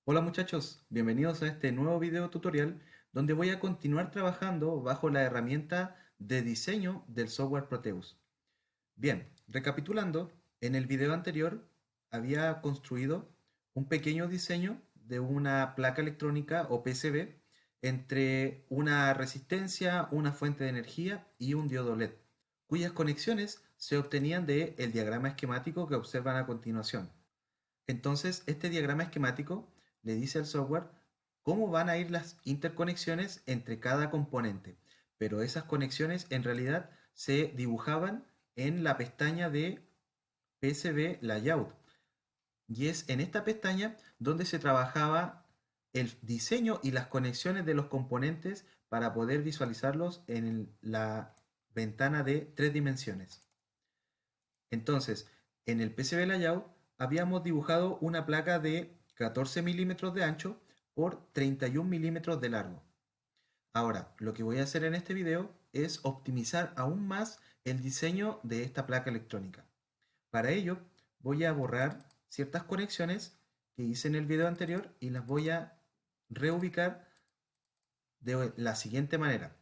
Hola muchachos, bienvenidos a este nuevo video tutorial donde voy a continuar trabajando bajo la herramienta de diseño del software Proteus. Bien, recapitulando, en el video anterior había construido un pequeño diseño de una placa electrónica o PCB entre una resistencia, una fuente de energía y un diodo LED, cuyas conexiones se obtenían del diagrama esquemático que observan a continuación. Entonces, este diagrama esquemático le dice al software cómo van a ir las interconexiones entre cada componente, pero esas conexiones en realidad se dibujaban en la pestaña de PCB Layout. Y es en esta pestaña donde se trabajaba el diseño y las conexiones de los componentes para poder visualizarlos en la ventana de 3 dimensiones. Entonces, en el PCB Layout habíamos dibujado una placa de 14 milímetros de ancho por 31 milímetros de largo. Ahora, lo que voy a hacer en este video es optimizar aún más el diseño de esta placa electrónica. Para ello, voy a borrar ciertas conexiones que hice en el video anterior y las voy a reubicar de la siguiente manera.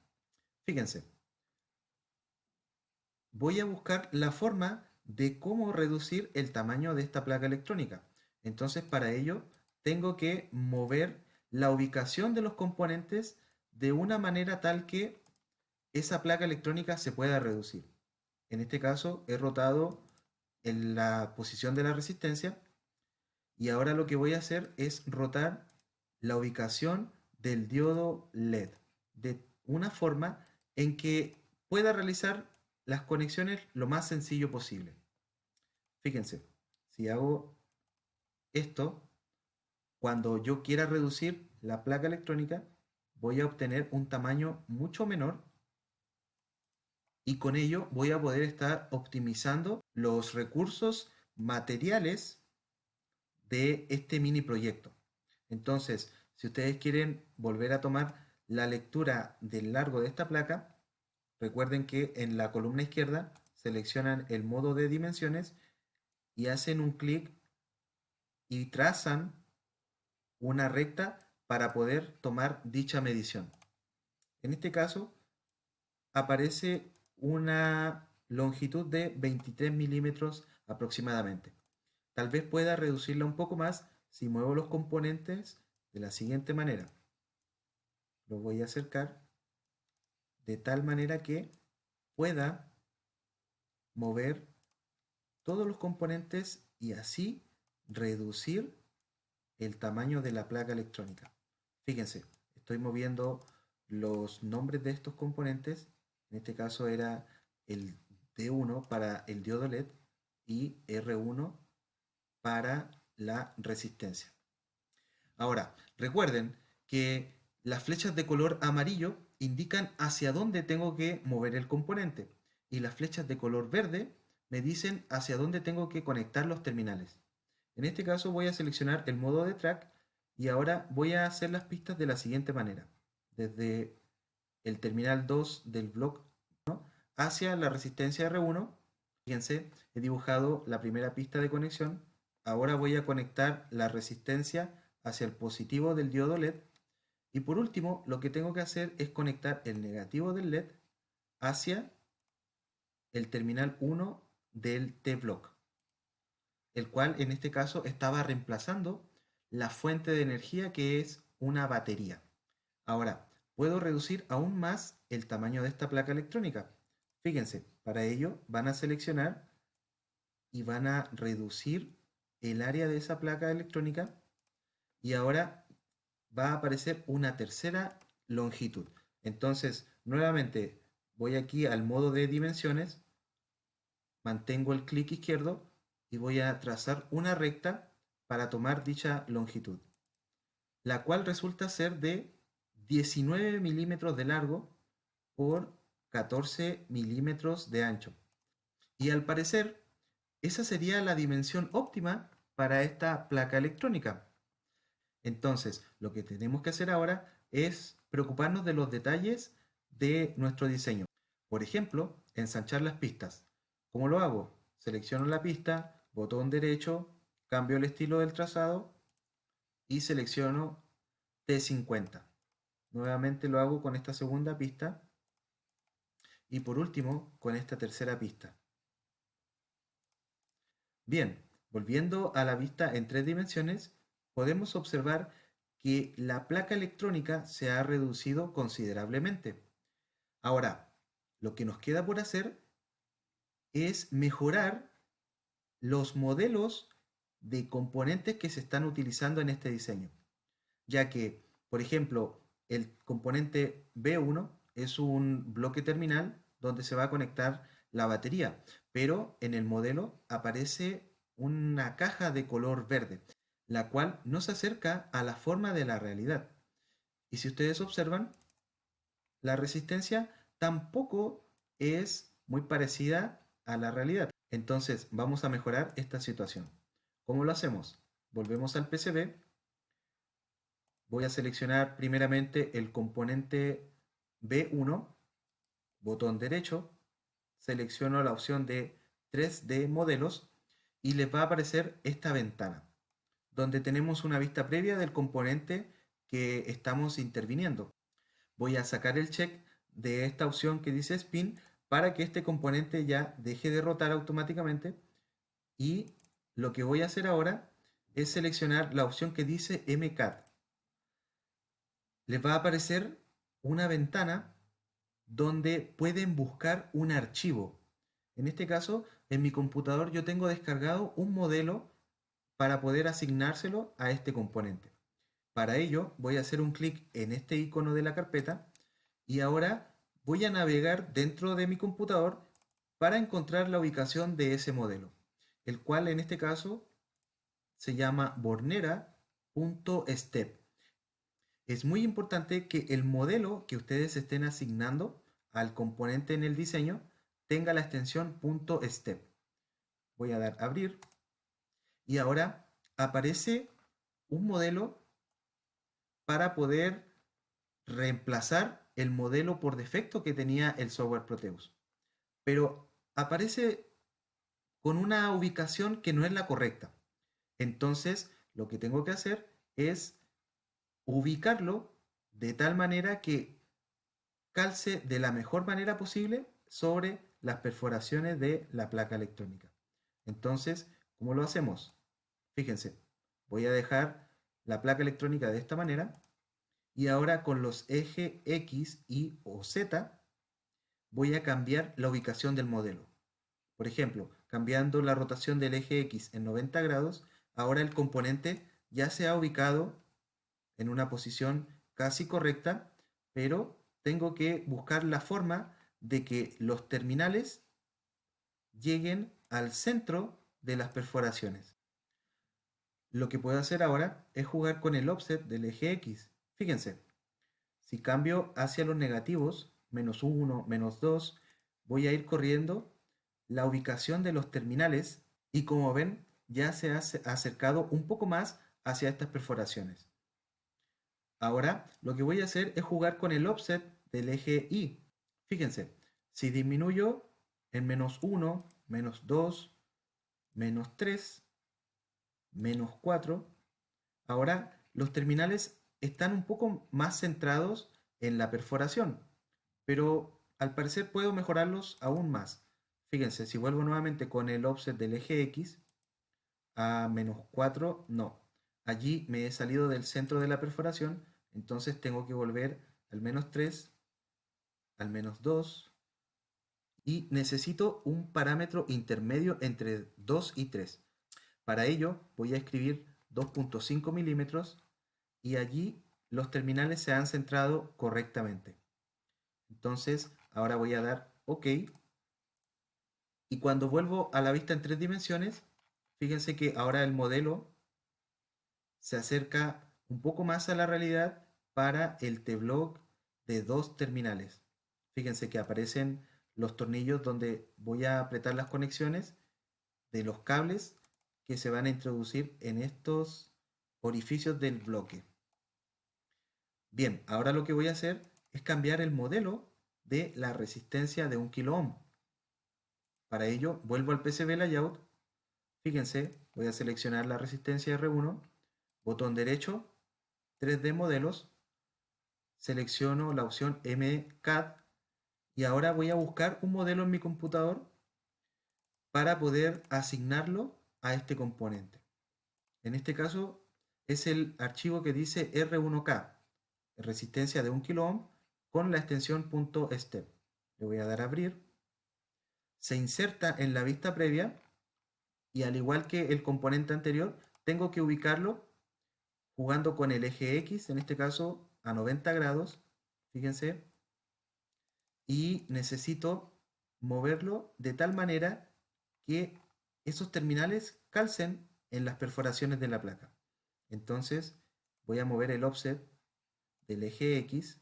Fíjense, voy a buscar la forma de cómo reducir el tamaño de esta placa electrónica. Entonces, para ello, tengo que mover la ubicación de los componentes de una manera tal que esa placa electrónica se pueda reducir. En este caso, he rotado en la posición de la resistencia y ahora lo que voy a hacer es rotar la ubicación del diodo LED de una forma en que pueda realizar las conexiones lo más sencillo posible. Fíjense, si hago esto, cuando yo quiera reducir la placa electrónica, voy a obtener un tamaño mucho menor y con ello voy a poder estar optimizando los recursos materiales de este mini proyecto. Entonces, si ustedes quieren volver a tomar la lectura del largo de esta placa, recuerden que en la columna izquierda seleccionan el modo de dimensiones y hacen un clic y trazan una recta para poder tomar dicha medición. En este caso aparece una longitud de 23 milímetros aproximadamente. Tal vez pueda reducirla un poco más si muevo los componentes de la siguiente manera. Lo voy a acercar de tal manera que pueda mover todos los componentes y así reducir el tamaño de la placa electrónica. Fíjense, estoy moviendo los nombres de estos componentes. En este caso era el D1 para el diodo LED y R1 para la resistencia. Ahora, recuerden que las flechas de color amarillo indican hacia dónde tengo que mover el componente y las flechas de color verde me dicen hacia dónde tengo que conectar los terminales. En este caso voy a seleccionar el modo de track y ahora voy a hacer las pistas de la siguiente manera. Desde el terminal 2 del bloque hacia la resistencia R1, fíjense, he dibujado la primera pista de conexión. Ahora voy a conectar la resistencia hacia el positivo del diodo LED. Y por último, lo que tengo que hacer es conectar el negativo del LED hacia el terminal 1 del T-Block, el cual en este caso estaba reemplazando la fuente de energía que es una batería. Ahora, puedo reducir aún más el tamaño de esta placa electrónica. Fíjense, para ello van a seleccionar y van a reducir el área de esa placa electrónica y ahora va a aparecer una tercera longitud. Entonces, nuevamente voy aquí al modo de dimensiones, mantengo el clic izquierdo y voy a trazar una recta para tomar dicha longitud, la cual resulta ser de 19 milímetros de largo por 14 milímetros de ancho. Y al parecer, esa sería la dimensión óptima para esta placa electrónica. Entonces, lo que tenemos que hacer ahora es preocuparnos de los detalles de nuestro diseño. Por ejemplo, ensanchar las pistas. ¿Cómo lo hago? Selecciono la pista, botón derecho, cambio el estilo del trazado y selecciono T50. Nuevamente lo hago con esta segunda pista y por último con esta tercera pista. Bien, volviendo a la vista en tres dimensiones, podemos observar que la placa electrónica se ha reducido considerablemente. Ahora, lo que nos queda por hacer es mejorar los modelos de componentes que se están utilizando en este diseño, ya que, por ejemplo, el componente B1 es un bloque terminal donde se va a conectar la batería, pero en el modelo aparece una caja de color verde, la cual no se acerca a la forma de la realidad. Y si ustedes observan, la resistencia tampoco es muy parecida a la realidad. Entonces vamos a mejorar esta situación. ¿Cómo lo hacemos? Volvemos al PCB. Voy a seleccionar primeramente el componente B1, botón derecho. Selecciono la opción de 3D modelos y les va a aparecer esta ventana, donde tenemos una vista previa del componente que estamos interviniendo. Voy a sacar el check de esta opción que dice spin para que este componente ya deje de rotar automáticamente, y lo que voy a hacer ahora es seleccionar la opción que dice MCAD. Les va a aparecer una ventana donde pueden buscar un archivo. En este caso, en mi computador yo tengo descargado un modelo para poder asignárselo a este componente. Para ello voy a hacer un clic en este icono de la carpeta y ahora voy a navegar dentro de mi computador para encontrar la ubicación de ese modelo, el cual en este caso se llama bornera.step. Es muy importante que el modelo que ustedes estén asignando al componente en el diseño tenga la extensión .step. Voy a dar abrir y ahora aparece un modelo para poder reemplazar el modelo por defecto que tenía el software Proteus. Pero aparece con una ubicación que no es la correcta. Entonces, lo que tengo que hacer es ubicarlo de tal manera que calce de la mejor manera posible sobre las perforaciones de la placa electrónica. Entonces, ¿cómo lo hacemos? Fíjense, voy a dejar la placa electrónica de esta manera y ahora con los ejes X, Y o Z voy a cambiar la ubicación del modelo. Por ejemplo, cambiando la rotación del eje X en 90 grados, ahora el componente ya se ha ubicado en una posición casi correcta, pero tengo que buscar la forma de que los terminales lleguen al centro de las perforaciones. Lo que puedo hacer ahora es jugar con el offset del eje X. Fíjense, si cambio hacia los negativos, -1, -2, voy a ir corriendo la ubicación de los terminales y como ven ya se ha acercado un poco más hacia estas perforaciones. Ahora lo que voy a hacer es jugar con el offset del eje Y. Fíjense, si disminuyo en -1, -2, -3, -4, ahora los terminales están un poco más centrados en la perforación, pero al parecer puedo mejorarlos aún más. Fíjense, si vuelvo nuevamente con el offset del eje X a -4, no. Allí me he salido del centro de la perforación, entonces tengo que volver al -3, al -2 y necesito un parámetro intermedio entre 2 y 3. Para ello voy a escribir 2.5 milímetros y allí los terminales se han centrado correctamente. Entonces ahora voy a dar OK y cuando vuelvo a la vista en tres dimensiones, fíjense que ahora el modelo se acerca un poco más a la realidad para el T-Block de dos terminales. Fíjense que aparecen los tornillos donde voy a apretar las conexiones de los cables que se van a introducir en estos orificios del bloque. Bien, ahora lo que voy a hacer es cambiar el modelo de la resistencia de 1 kilo ohm. Para ello vuelvo al PCB Layout. Fíjense, voy a seleccionar la resistencia R1, botón derecho, 3D modelos, selecciono la opción MCAD y ahora voy a buscar un modelo en mi computador para poder asignarlo a este componente. En este caso es el archivo que dice R1K, resistencia de 1 kilo ohm, con la extensión .step. Le voy a dar a abrir. Se inserta en la vista previa y al igual que el componente anterior, tengo que ubicarlo jugando con el eje X, en este caso a 90 grados, fíjense, y necesito moverlo de tal manera que esos terminales calcen en las perforaciones de la placa. Entonces voy a mover el offset del eje X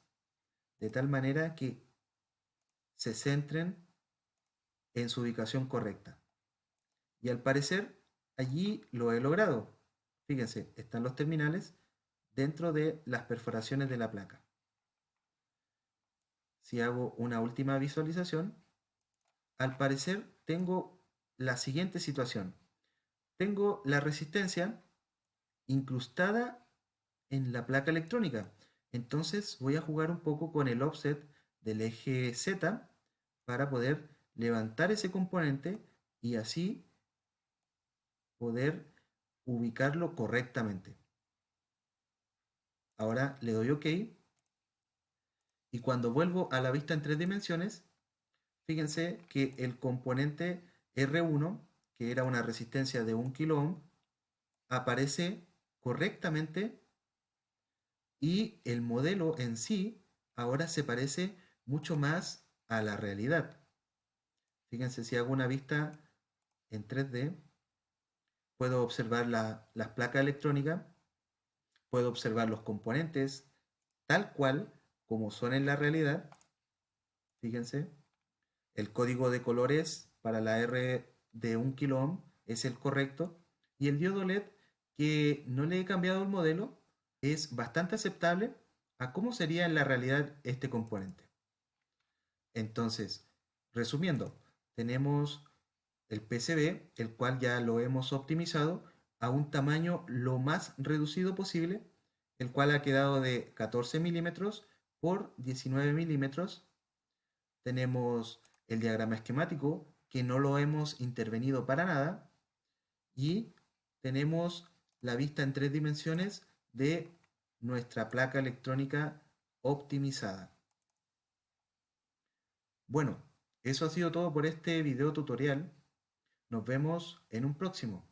de tal manera que se centren en su ubicación correcta. Y al parecer allí lo he logrado. Fíjense, están los terminales dentro de las perforaciones de la placa. Si hago una última visualización, al parecer tengo la siguiente situación. Tengo la resistencia incrustada en la placa electrónica. Entonces voy a jugar un poco con el offset del eje Z para poder levantar ese componente y así poder ubicarlo correctamente. Ahora le doy OK y cuando vuelvo a la vista en 3 dimensiones, fíjense que el componente R1, que era una resistencia de 1 kilo ohm, aparece correctamente y el modelo en sí ahora se parece mucho más a la realidad. Fíjense, si hago una vista en 3D, puedo observar las placas electrónicas, puedo observar los componentes tal cual como son en la realidad. Fíjense, el código de colores para la R de 1 kilo ohm es el correcto y el diodo LED, que no le he cambiado el modelo, es bastante aceptable a cómo sería en la realidad este componente. Entonces, resumiendo, tenemos el PCB, el cual ya lo hemos optimizado a un tamaño lo más reducido posible, el cual ha quedado de 14 milímetros por 19 milímetros. Tenemos el diagrama esquemático, que no lo hemos intervenido para nada, y tenemos la vista en 3 dimensiones de nuestra placa electrónica optimizada. Bueno, eso ha sido todo por este video tutorial. Nos vemos en un próximo.